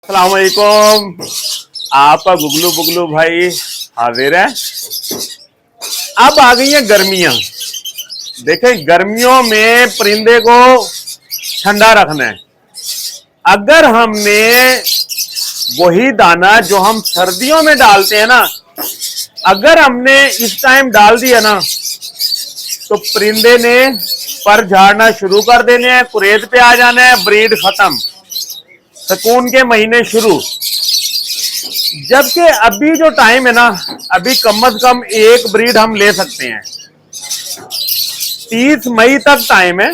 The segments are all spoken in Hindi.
अस्सलाम वालेकुम। आपका गुगलू बुगलू भाई हाजिर है। अब आ गई हैं गर्मियां। देखें, गर्मियों में परिंदे को ठंडा रखना है। अगर हमने वही दाना जो हम सर्दियों में डालते हैं ना, अगर हमने इस टाइम डाल दिया ना, तो परिंदे ने पर झाड़ना शुरू कर देने हैं, कुरेद पे आ जाना है, ब्रीड खत्म, सुकून के महीने शुरू। जबकि अभी जो टाइम है ना, अभी कम से कम एक ब्रीड हम ले सकते हैं। 30 मई तक टाइम है।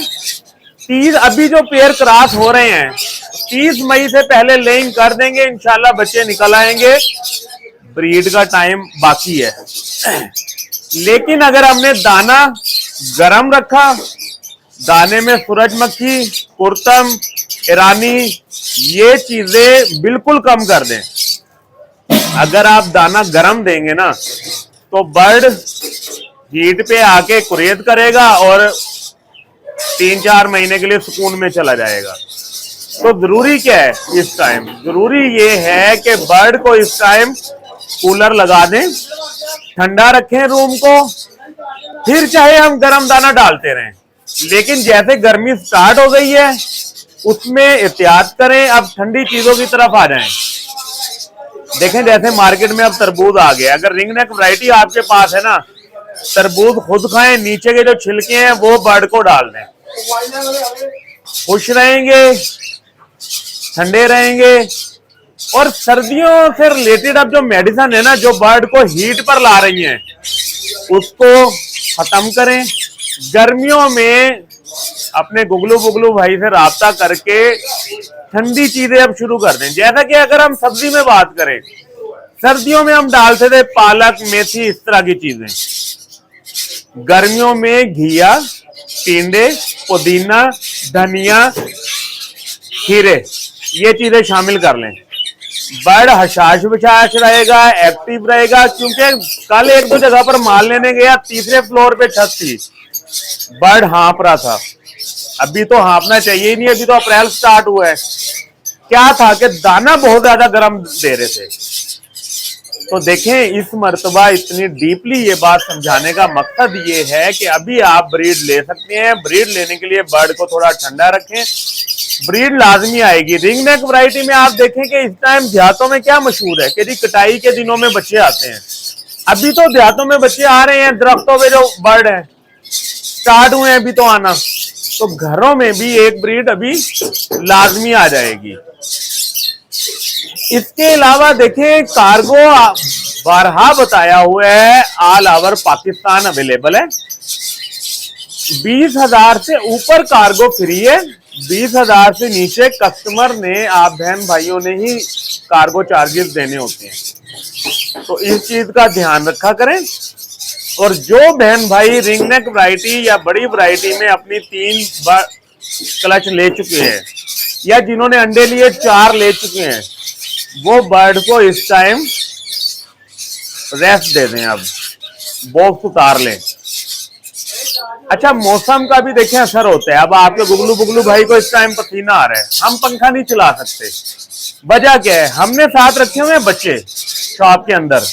30 अभी जो पेयर क्रॉस हो रहे हैं, 30 मई से पहले लेइंग कर देंगे, इंशाल्लाह बच्चे निकल आएंगे। ब्रीड का टाइम बाकी है। लेकिन अगर हमने दाना गरम रखा, दाने में सूरजमुखी, कुर्तम, ईरानी, ये चीजें बिल्कुल कम कर दें। अगर आप दाना गरम देंगे ना, तो बर्ड हीट पे आके कुरेद करेगा और 3-4 महीने के लिए सुकून में चला जाएगा। तो जरूरी क्या है इस टाइम? जरूरी ये है कि बर्ड को इस टाइम कूलर लगा दें, ठंडा रखें रूम को, फिर चाहे हम गरम दाना डालते रहें। लेकिन जैसे गर्मी स्टार्ट हो गई है, उसमें एहतियात करें। अब ठंडी चीजों की तरफ आ जाएं। देखें, जैसे मार्केट में अब तरबूज आ गया। अगर रिंग नेक वैरायटी आपके पास है ना, तरबूज खुद खाएं, नीचे के जो छिलके हैं वो बर्ड को डाल दें। खुश रहेंगे, ठंडे रहेंगे। और सर्दियों से रिलेटेड अब जो मेडिसिन है ना, जो बर्ड को हीट पर ला रही हैं, उसको खत्म करें। गर्मियों में अपने गुगलू बुगलू भाई से राब्ता करके ठंडी चीजें अब शुरू कर दें। जैसा कि अगर हम सब्जी में बात करें, सर्दियों में हम डालते थे पालक, मेथी, इस तरह की चीजें। गर्मियों में घिया, टिंडे, पुदीना, धनिया, खीरे, ये चीजें शामिल कर लें। बर्ड हशाश विशाश रहेगा, एक्टिव रहेगा। क्योंकि कल 1-2 जगह पर माल लेने गया, तीसरे फ्लोर पे छत थी, बर्ड हाँप रहा था। अभी तो हाँपना चाहिए ही नहीं, अभी तो अप्रैल स्टार्ट हुआ है। क्या था कि दाना बहुत ज्यादा गर्म दे रहे थे। तो देखें, इस मर्तबा इतनी डीपली ये बात समझाने का मकसद ये है कि अभी आप ब्रीड ले सकते हैं। ब्रीड लेने के लिए बर्ड को थोड़ा ठंडा रखें, ब्रीड लाजमी आएगी। रिंग नेक वैरायटी में आप देखें कि इस टाइम देहातों में क्या मशहूर है कि जी कटाई के दिनों में बच्चे आते हैं। अभी तो देहातों में बच्चे आ रहे हैं, दरख्तों पे जो बर्ड है स्टार्ट हुए हैं अभी तो आना। तो घरों में भी एक ब्रीड अभी लाजमी आ जाएगी। इसके अलावा देखें, कार्गो बारहा बताया हुआ है, ऑल ओवर पाकिस्तान अवेलेबल है। 20,000 से ऊपर कार्गो फ्री है। 20,000 से नीचे कस्टमर ने, आप बहन भाइयों ने ही कार्गो चार्जेस देने होते हैं। तो इस चीज का ध्यान रखा करें। और जो बहन भाई रिंग नेक वैरायटी या बड़ी वैरायटी में अपनी 3 क्लच ले चुके हैं, या जिन्होंने अंडे लिए 4 ले चुके हैं, वो बर्ड को इस टाइम रेस्ट दे दें। अब बॉक्स उतार लें। अच्छा, मौसम का भी देखें असर होता है। अब आपके गुगलू बुगलू भाई को इस टाइम पसीना आ रहा है, हम पंखा नहीं चला सकते। वजह क्या है? हमने साथ रखे हुए हैं बच्चे शॉप के अंदर।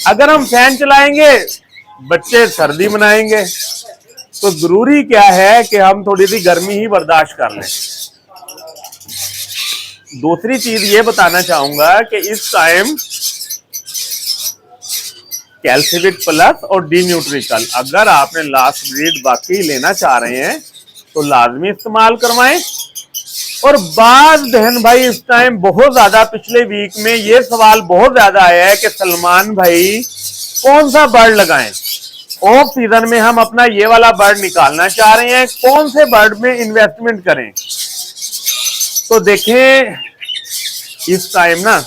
अगर हम फैन चलाएंगे, बच्चे सर्दी मनाएंगे। तो जरूरी क्या है कि हम थोड़ी सी गर्मी ही बर्दाश्त कर लें। दूसरी चीज ये बताना चाहूंगा कि इस टाइम कैल्सिविट प्लस और डी न्यूट्रिकल, अगर आपने लास्ट ब्रीड वाकई लेना चाह रहे हैं तो लाजमी इस्तेमाल करवाएं। और बाद बहन भाई इस टाइम बहुत ज्यादा, पिछले वीक में ये सवाल बहुत ज्यादा आया है कि सलमान भाई कौन सा बर्ड लगाएं। ऑफ सीजन में हम अपना ये वाला बर्ड निकालना चाह रहे हैं, कौन से बर्ड में इन्वेस्टमेंट करें? तो देखें, इस टाइम ना,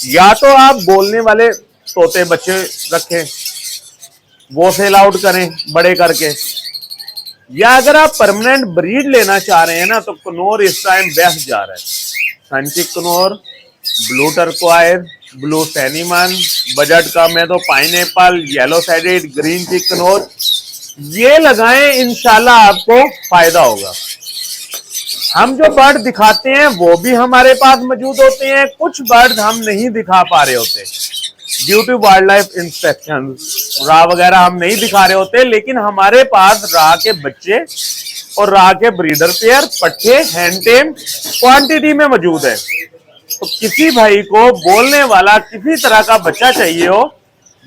या तो आप बोलने वाले तोते बच्चे रखें, वो सेल आउट करें बड़े करके, या अगर आप परमानेंट ब्रीड लेना चाह रहे हैं ना, तो कनौर इस टाइम बेस्ट जा रहा है। Sun cheek conure, blue turquoise, blue cinnamon, budget कम है तो pineapple, yellow sided, green cheek conure, ये लगाएं, इंशाल्लाह आपको फायदा होगा। हम जो बर्ड दिखाते हैं वो भी हमारे पास मौजूद होते हैं, कुछ बर्ड हम नहीं दिखा पा रहे होते due to wild life inspection. रा वगैरह हम नहीं दिखा रहे होते, लेकिन हमारे पास रा के बच्चे और रा के ब्रीडर पेयर पट्टे हैंडटेम क्वांटिटी में मौजूद है। तो किसी भाई को बोलने वाला किसी तरह का बच्चा चाहिए हो,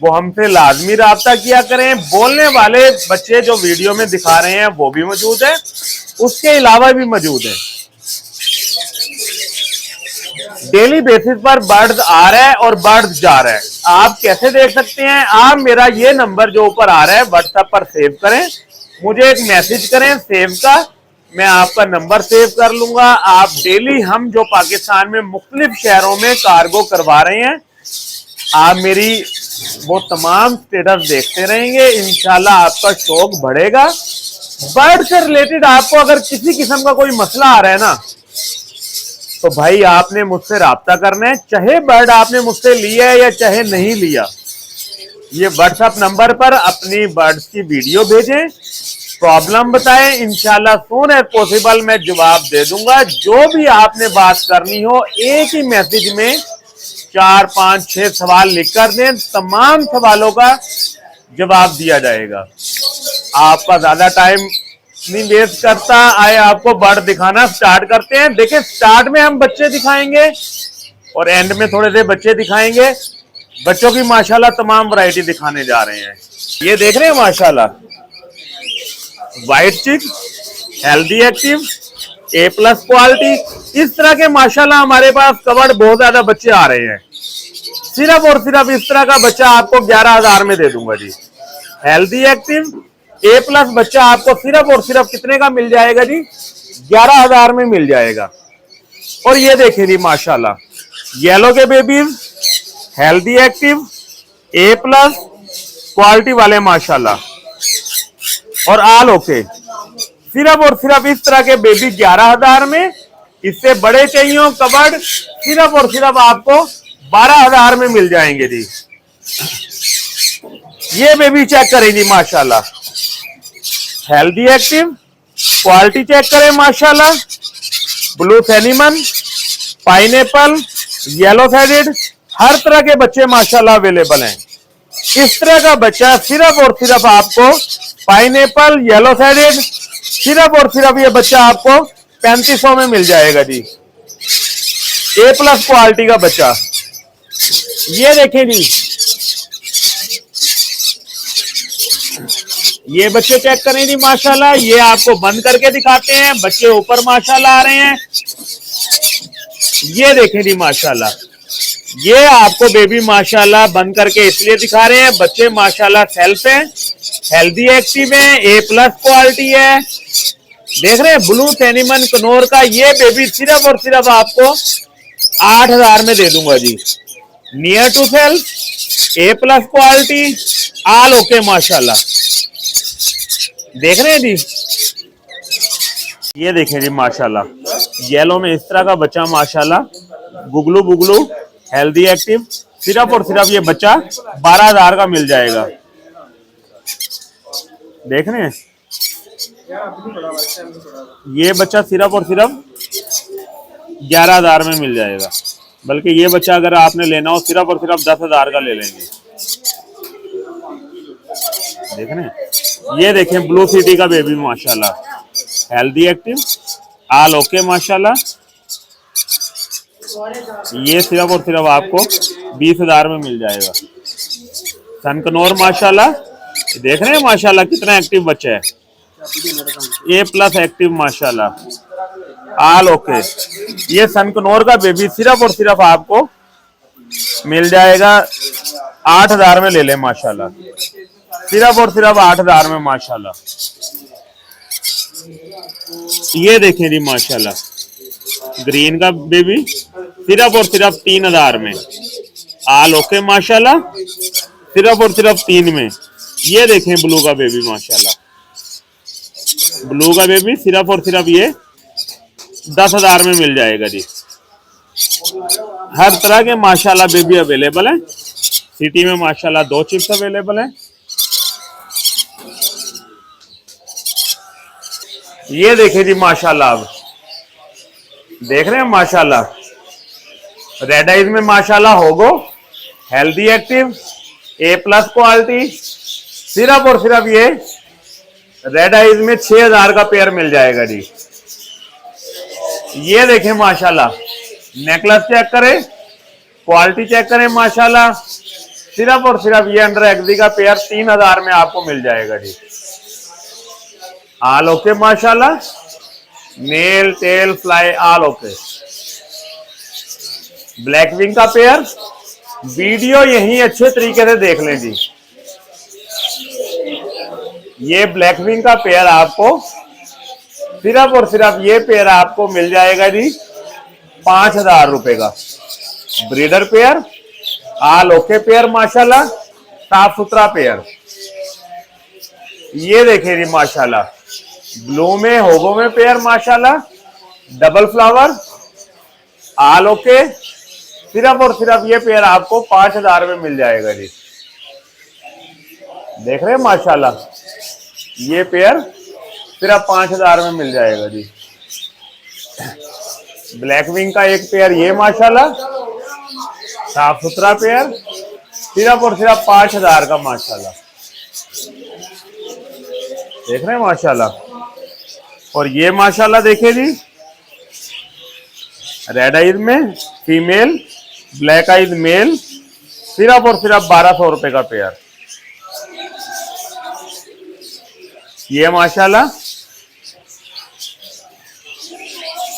वो हमसे लाजमी राब्ता किया करें। बोलने वाले बच्चे जो वीडियो में दिखा रहे हैं वो भी मौजूद है, उसके अलावा भी मौजूद है। डेली बेसिस पर बर्ड्स आ रहा है और बर्ड्स जा रहा है। आप कैसे देख सकते हैं? आप मेरा ये नंबर जो ऊपर आ रहा है व्हाट्सएप पर सेव करें, मुझे एक मैसेज करें सेव का, मैं आपका नंबर सेव कर लूंगा। आप डेली हम जो पाकिस्तान में मुख्तलिफ शहरों में कार्गो करवा रहे हैं, आप मेरी वो तमाम स्टेटस देखते रहेंगे, इंशाल्लाह आपका शौक बढ़ेगा। बर्ड से रिलेटेड आपको अगर किसी किस्म का कोई मसला आ रहा है ना, तो भाई आपने मुझसे राब्ता करना है, चाहे बर्ड आपने मुझसे लिया है या चाहे नहीं लिया। ये व्हाट्सएप नंबर पर अपनी बर्ड्स की वीडियो भेजें, प्रॉब्लम बताएं, इंशाल्लाह सून एज पॉसिबल मैं जवाब दे दूंगा। जो भी आपने बात करनी हो एक ही मैसेज में 4, 5, 6 सवाल लिख कर दें, तमाम सवालों का जवाब दिया जाएगा। आपका ज्यादा टाइम नहीं वेस्ट करता, आए आपको बर्ड दिखाना स्टार्ट करते हैं। देखिए स्टार्ट में हम बच्चे दिखाएंगे और एंड में थोड़े से बच्चे दिखाएंगे। बच्चों की माशाल्लाह तमाम वैरायटी दिखाने जा रहे हैं। ये देख रहे हैं माशाल्लाह व्हाइट चिक, हेल्दी एक्टिव, A+ क्वालिटी, इस तरह के माशाल्लाह हमारे पास कवर्ड बहुत ज्यादा बच्चे आ रहे हैं। सिर्फ और सिर्फ इस तरह का बच्चा आपको 11,000 में दे दूंगा जी। हेल्दी एक्टिव A+ बच्चा आपको सिर्फ और सिर्फ कितने का मिल जाएगा जी? 11,000 में मिल जाएगा। और ये देखिए जी माशाल्लाह येलो के babies, healthy active, A+ quality वाले माशाल्लाह, और आल ओके। सिर्फ और सिर्फ इस तरह के बेबी 11,000 में। इससे बड़े चाहिए हो कबर्ड, सिर्फ और सिर्फ आपको 12,000 में मिल जाएंगे जी। ये बेबी चेक करें जी माशाल्लाह, हेल्दी एक्टिव, क्वालिटी चेक करें माशाल्लाह, ब्लू फेनिमन, पाइनएप्पल, येलो थ्रेडेड, हर तरह के बच्चे माशाल्लाह अवेलेबल हैं। इस तरह का बच्चा सिर्फ और सिर्फ आपको पाइनएप्पल, येलो थ्रेडेड, सिर्फ और सिर्फ ये बच्चा आपको 3500 में मिल जाएगा जी। A+ क्वालिटी का बच्चा। ये देखें जी, ये बच्चे चेक करें जी माशाल्लाह, ये आपको बंद करके दिखाते हैं, बच्चे ऊपर माशाल्लाह आ रहे हैं। ये देखें जी माशाल्लाह, ये आपको बेबी माशाल्लाह बंद करके इसलिए दिखा रहे हैं, बच्चे माशाल्लाह सेल्फ हैं, हेल्दी एक्टिव हैं, A+ क्वालिटी है। देख रहे हैं ब्लू फेनिमन कनौर का ये बेबी सिर्फ और सिर्फ आपको 8,000 में दे दूंगा जी। Near to self, A+ quality, all okay माशाल्लाह। देख रहे हैं जी, ये देखें जी माशाल्लाह येलो में इस तरह का बच्चा माशाल्लाह, गुगलू बुगलू, हेल्दी एक्टिव, सिर्फ और सिर्फ ये बच्चा 12,000 का मिल जाएगा। देख रहे हैं ये बच्चा सिर्फ और सिर्फ 11,000 में मिल जाएगा। बल्कि ये बच्चा अगर आपने लेना हो सिर्फ और सिर्फ 10,000 का ले लेंगे। देख रहे हैं, ये देखें ब्लू सिटी का बेबी माशाल्लाह, हेल्दी एक्टिव, आल ओके माशाल्लाह। ये सिर्फ और सिर्फ आपको 20,000 में मिल जाएगा। सनकनौर माशाल्लाह, देख रहे हैं माशाल्लाह कितना एक्टिव बच्चा है, A+ एक्टिव माशाल्लाह, आल ओके। ये सनकनौर का बेबी सिर्फ और सिर्फ आपको मिल जाएगा 8,000 में ले ले माशाल्लाह, सिर्फ और सिर्फ 8,000 में माशाल्लाह। ये देखें जी माशाल्लाह ग्रीन का बेबी सिर्फ और सिर्फ 3,000 में, आल ओके माशाल्लाह, सिर्फ और सिर्फ 3 में। ये देखें ब्लू का बेबी माशाल्लाह, ब्लू का बेबी सिर्फ और सिर्फ ये 10,000 में मिल जाएगा जी। हर तरह के माशाल्लाह बेबी अवेलेबल है। सिटी में माशाल्लाह 2 चिप्स अवेलेबल है। ये देखें जी माशाल्लाह, अब देख रहे हैं माशाल्लाह, रेड आइज में माशाल्लाह होगो, हेल्दी एक्टिव, A+ क्वालिटी। सिर्फ और सिर्फ ये रेड आइज में 6000 का पेयर मिल जाएगा जी। ये देखें माशाल्लाह, नेकलेस चेक करें, क्वालिटी चेक करें माशाल्लाह। सिर्फ और सिर्फ ये अंडर एक्सी का पेयर 3000 में आपको मिल जाएगा जी। ऑल ओके माशाल्लाह, nail tail fly all okay. Black wing का पेयर, वीडियो यही अच्छे तरीके से देख लें जी। ये ब्लैक विंग का पेयर आपको सिर्फ और सिर्फ ये पेयर आपको मिल जाएगा जी 5000 रुपए का। Breeder pair, all okay pair माशाल्लाह, साफ सुथरा पेयर। ये देखिए जी माशाल्लाह, ब्लू में होगो में पेयर माशाल्लाह, डबल फ्लावर, ऑल ओके। सिर्फ और सिर्फ ये पेयर आपको 5000 में मिल जाएगा जी। देख रहे हैं माशाल्लाह, ये पेयर सिर्फ 5000 में मिल जाएगा जी। ब्लैक विंग का एक पेयर ये माशाल्लाह, साफ सुथरा पेयर, सिर्फ और सिर्फ 5000 का माशाल्लाह। देख रहे हैं माशाल्लाह। और ये माशाल्लाह देखिए जी, रेड आइज में फीमेल, ब्लैक आइज मेल, सिर्फ और सिर्फ 1200 रुपए का पेयर। ये माशाल्लाह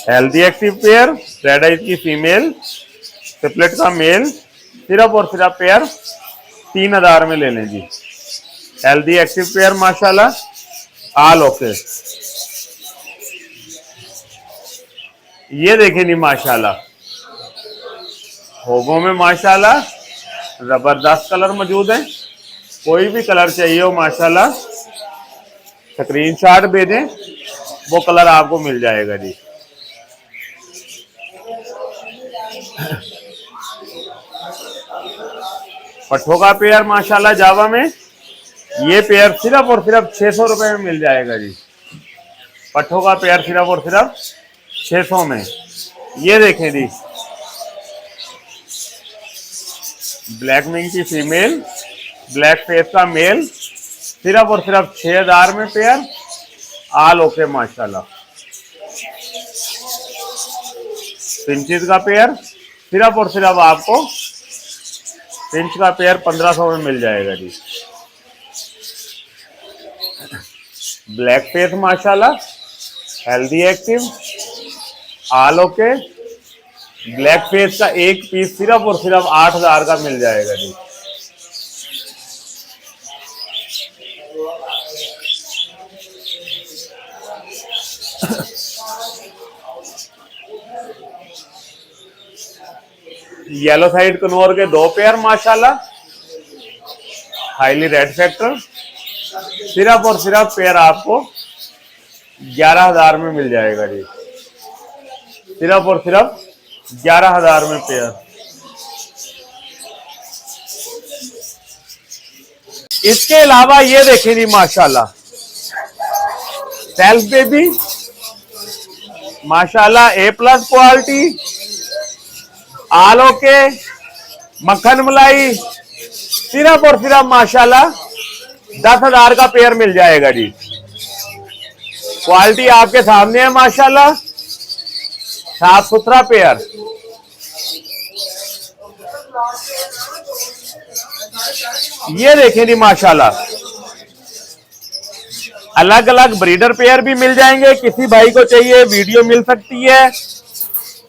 healthy active pair, red eyes की फीमेल, ट्रिपलेट का मेल, सिर्फ और सिर्फ पेयर 3000 में ले लें जी। हेल्दी एक्टिव पेयर माशाल्लाह, ऑल ओके। ये देखें नहीं माशाल्लाह, होगो में माशाल्लाह जबरदस्त कलर मौजूद है। कोई भी कलर चाहिए हो माशाल्लाह, स्क्रीनशॉट भेजें, वो कलर आपको मिल जाएगा जी। पट्ठों का पेयर माशाल्लाह जावा में, ये पेयर सिर्फ और सिर्फ 600 रुपए में मिल जाएगा जी। पट्ठों का पेयर सिर्फ और सिर्फ 600 में। ये देखें जी, ब्लैक विंग की फीमेल, ब्लैक फेस का मेल, सिर्फ और सिर्फ 6000 में पेयर, ऑल ओके माशाल्लाह। पिंचेस का पेयर सिर्फ और सिर्फ आपको पिंच का पेयर 1500 में मिल जाएगा जी। ब्लैक फेस माशाल्लाह, healthy active, all okay. Black face का एक पीस सिर्फ और सिर्फ 8000 का मिल जाएगा जी। येलो साइड कनौर के 2 पेयर माशाल्लाह, हाईली रेड फैक्टर, सिर्फ और सिर्फ पेयर आपको 11000 में मिल जाएगा जी। सिर्फ और सिर्फ 11000 में पेयर। इसके अलावा ये देखें जी माशाल्लाह, सेल्फ बेबी माशाल्लाह, A+ क्वालिटी, ऑल ओके, मक्खन मलाई, सिर्फ और सिर्फ माशाल्लाह 10000 का पेयर मिल जाएगा जी। क्वालिटी आपके सामने है माशाल्लाह, साफ सुथरा पेयर। ये देखें जी माशाल्लाह, अलग अलग ब्रीडर पेयर भी मिल जाएंगे। किसी भाई को चाहिए वीडियो मिल सकती है।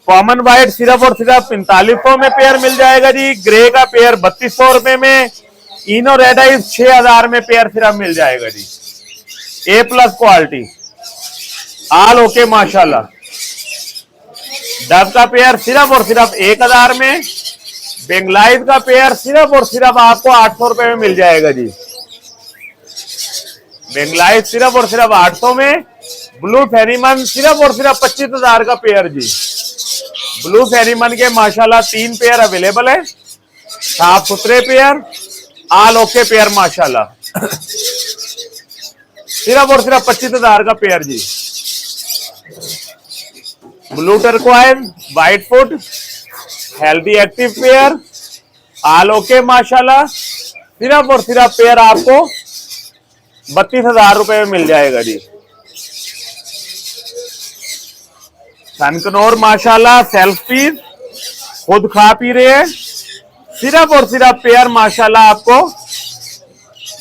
कॉमन वाइट सिर्फ और सिर्फ 4500 में पेयर मिल जाएगा जी। ग्रे का पेयर 3200 रुपए में। इनो रेड आइज 6000 में पेयर सिर्फ मिल जाएगा जी। A+ क्वालिटी, ऑल ओके माशाल्लाह। डब का पेयर सिर्फ और सिर्फ 1000 में। बेंगलाइज का पेयर सिर्फ और सिर्फ आपको 800 रुपए में मिल जाएगा जी। बेंगलाइज सिर्फ और सिर्फ 800 में। ब्लू फेरीमन सिर्फ और सिर्फ 25000 का पेयर जी। ब्लू फेरीमन के माशाल्लाह 3 पेयर अवेलेबल है, साफ सुथरे पेयर, ऑल ओके पेयर माशाल्लाह। सिर्फ और सिर्फ 25000 का पेयर जी। Blue turquoise, white foot, healthy active pair, all okay माशाल्लाह। सिर्फ और सिर्फ पेयर आपको 32,000 रुपए में मिल जाएगा जी। सनकनौर माशाल्लाह सेल्फ पीस, खुद खा पी रहे हैं। सिर्फ और सिर्फ पेयर माशाल्लाह आपको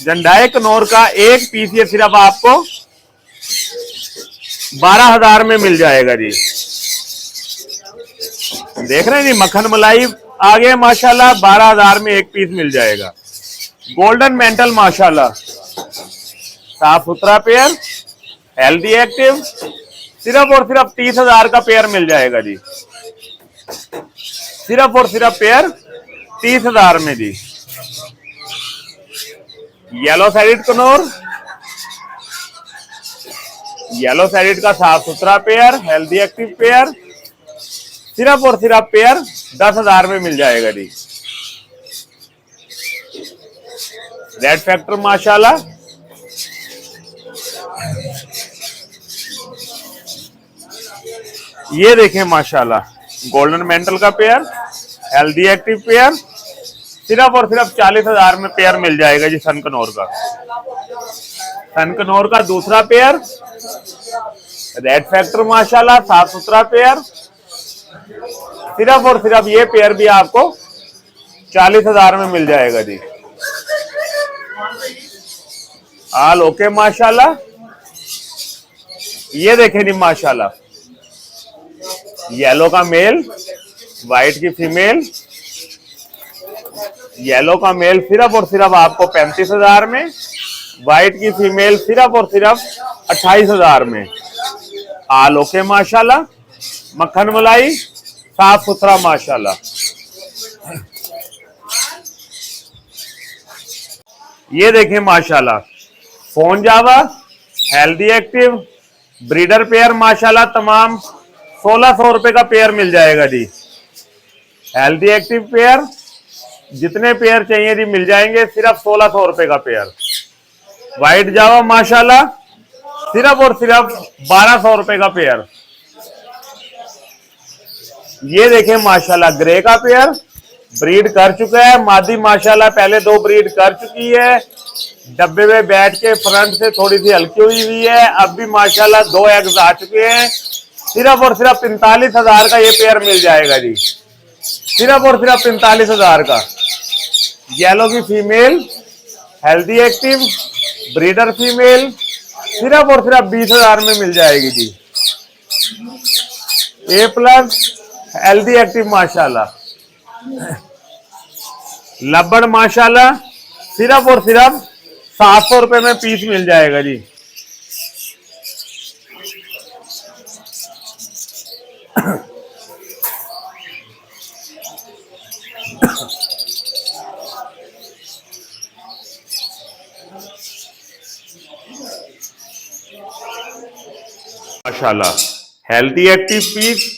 जंडाई कनौर का एक पीस ये सिर्फ आपको 12,000 में मिल जाएगा जी। देख रहे हैं जी, मक्खन मलाई आ गया माशाल्लाह, 12,000 में एक पीस मिल जाएगा। गोल्डन मेंटल माशाल्लाह, साफ सुथरा पेयर, हेल्दी एक्टिव, सिर्फ और सिर्फ 30,000 का पेयर मिल जाएगा जी। सिर्फ और सिर्फ पेयर 30,000 में जी। Yellow sided conure, yellow sided का साफ सुथरा पेयर, हेल्दी एक्टिव पेयर, सिर्फ और सिर्फ पेयर 10,000 में मिल जाएगा जी। रेड फैक्टर माशाल्लाह, ये देखें माशाल्लाह, गोल्डन मेंटल का पेयर, हेल्दी एक्टिव पेयर, सिर्फ और सिर्फ 40,000 में पेयर मिल जाएगा जी। सनकनौर का, सनकनौर का दूसरा पेयर, रेड फैक्टर माशाल्लाह, साफ सुथरा पेयर, सिर्फ और सिर्फ ये पेयर भी आपको 40,000 में मिल जाएगा जी। ऑल ओके माशाल्लाह, ये देखें जी माशाल्लाह, येलो का मेल, व्हाइट की फीमेल, येलो का मेल सिर्फ और सिर्फ आपको 35,000 में, व्हाइट की फीमेल सिर्फ और सिर्फ 28,000 में। ऑल ओके माशाल्लाह, मक्खन मलाई, साफ सुथरा माशाल्लाह। ये देखें माशाल्लाह, फोन जावा, हेल्दी एक्टिव, ब्रीडर पेयर माशाल्लाह तमाम 1600 रुपए का पेयर मिल जाएगा जी। हेल्दी एक्टिव पेयर जितने पेयर चाहिए जी मिल जाएंगे, सिर्फ 1600 रुपए का पेयर। व्हाइट जावा माशाल्लाह, सिर्फ और सिर्फ 1200 रुपए का पेयर। ये देखें माशाल्लाह, ग्रे का पेयर ब्रीड कर चुका है, मादी माशाल्लाह पहले 2 ब्रीड कर चुकी है, डब्बे में बैठ के फ्रंट से थोड़ी सी हल्की हुई है, अब भी माशाल्लाह 2 एग्स आ चुके हैं। सिर्फ और सिर्फ 45,000 का ये पेयर मिल जाएगा जी। सिर्फ और सिर्फ 45,000 का। येलो की female, healthy active, breeder female, सिर्फ और सिर्फ 20,000 में मिल जाएगी जी। A+ हेल्दी एक्टिव माशाल्लाह, लब्बड़ माशाल्लाह, सिर्फ और सिर्फ 700 रुपए में पीस मिल जाएगा जी। माशाल्लाह, healthy active piece,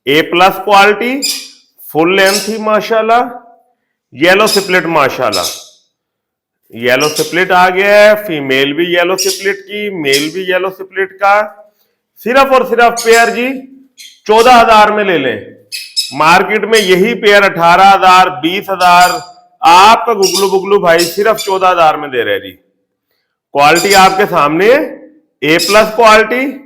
A+ quality, full length ही माशाल्लाह। येलो सिपलेट माशाल्लाह, येलो सिपलेट आ गया है, फीमेल भी येलो सिपलेट की, मेल भी येलो सिपलेट का। सिर्फ और सिर्फ पेयर जी 14,000 में ले लें। मार्केट में यही पेयर 18,000, 20,000, आपका गुगलू बुगलू भाई सिर्फ 14,000 में दे रहे जी। क्वालिटी आपके सामने, A+ क्वालिटी।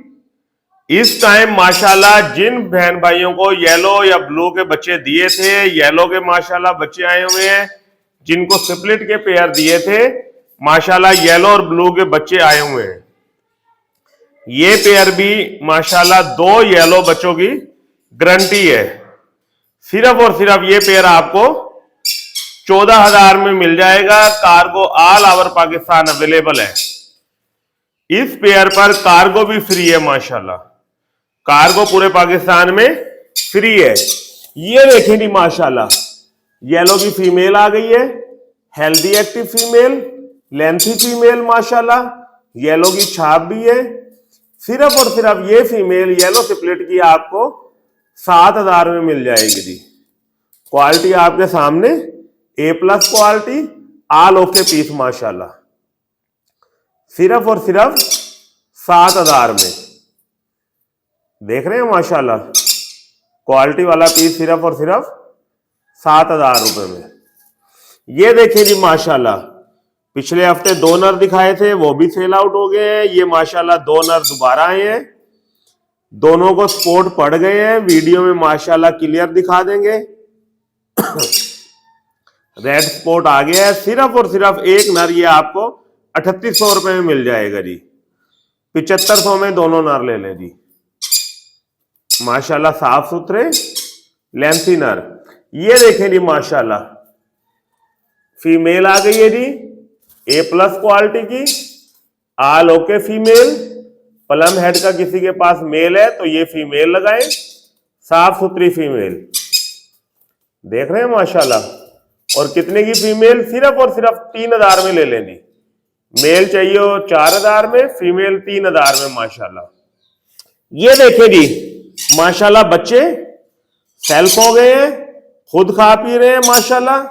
इस टाइम माशाल्लाह जिन बहन भाइयों को येलो या ब्लू के बच्चे दिए थे, येलो के माशाल्लाह बच्चे आए हुए हैं, जिनको सिपलेट के पेयर दिए थे माशाल्लाह येलो और ब्लू के बच्चे आए हुए हैं। ये पेयर भी माशाल्लाह 2 येलो बच्चों की गारंटी है। सिर्फ और सिर्फ ये पेयर आपको 14,000 में मिल जाएगा। Cargo all over Pakistan available है। इस पेयर पर कार्गो भी फ्री है माशाल्लाह, कार्गो पूरे पाकिस्तान में फ्री है। ये देखें जी माशाल्लाह, येलो की फीमेल आ गई है, healthy active female, lengthy female माशाल्लाह, येलो की छाप भी है। सिर्फ और सिर्फ ये फीमेल येलो सिपलेट की आपको 7,000 में मिल जाएगी जी। क्वालिटी आपके सामने, A+ quality, all okay piece माशाल्लाह, सिर्फ और सिर्फ 7,000 में। देख रहे हैं माशाल्लाह, क्वालिटी वाला पीस सिर्फ और सिर्फ 7,000 रुपए में। ये देखिए जी माशाल्लाह, पिछले हफ्ते 2 नर दिखाए थे, वो भी सेल आउट हो गए हैं। ये माशाल्लाह 2 नर दोबारा आए हैं, दोनों को स्पॉट पड़ गए हैं। वीडियो में माशाल्लाह क्लियर दिखा देंगे। रेड स्पॉट आ गया है। सिर्फ और सिर्फ एक नर ये आपको 3800 रुपए में मिल जाएगा जी। 7500 में दोनों नर ले लें जी। माशाल्लाह साफ सुथरे लेंथी नर। ये देखें जी माशाल्लाह, फीमेल आ गई है जी, A+ क्वालिटी की, आल ओके फीमेल। प्लम हेड का किसी के पास मेल है तो ये फीमेल लगाएं, साफ सुथरी फीमेल। देख रहे हैं माशाल्लाह। और कितने की फीमेल? सिर्फ और सिर्फ 3,000 में ले लें जी। मेल चाहिए हो 4,000 में, फीमेल 3,000 में माशाल्लाह। ये देखें जी माशाल्लाह, बच्चे सेल्फ हो गए हैं, खुद खा पी रहे हैं माशाल्लाह।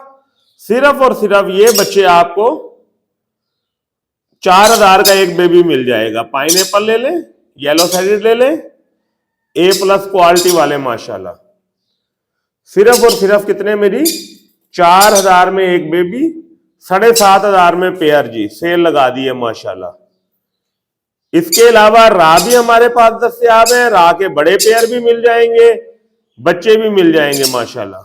सिर्फ और सिर्फ ये बच्चे आपको 4,000 का एक बेबी मिल जाएगा। पाइनएप्पल ले लें, येलो साइडेड ले लें, A+ क्वालिटी वाले माशाल्लाह। सिर्फ और सिर्फ कितने में जी? 4,000 में एक बेबी, 7,500 में पेयर जी। सेल लगा दी है माशाल्लाह। इसके अलावा रा भी हमारे पास दस्तयाब है। रा के बड़े पेयर भी मिल जाएंगे, बच्चे भी मिल जाएंगे माशाल्लाह।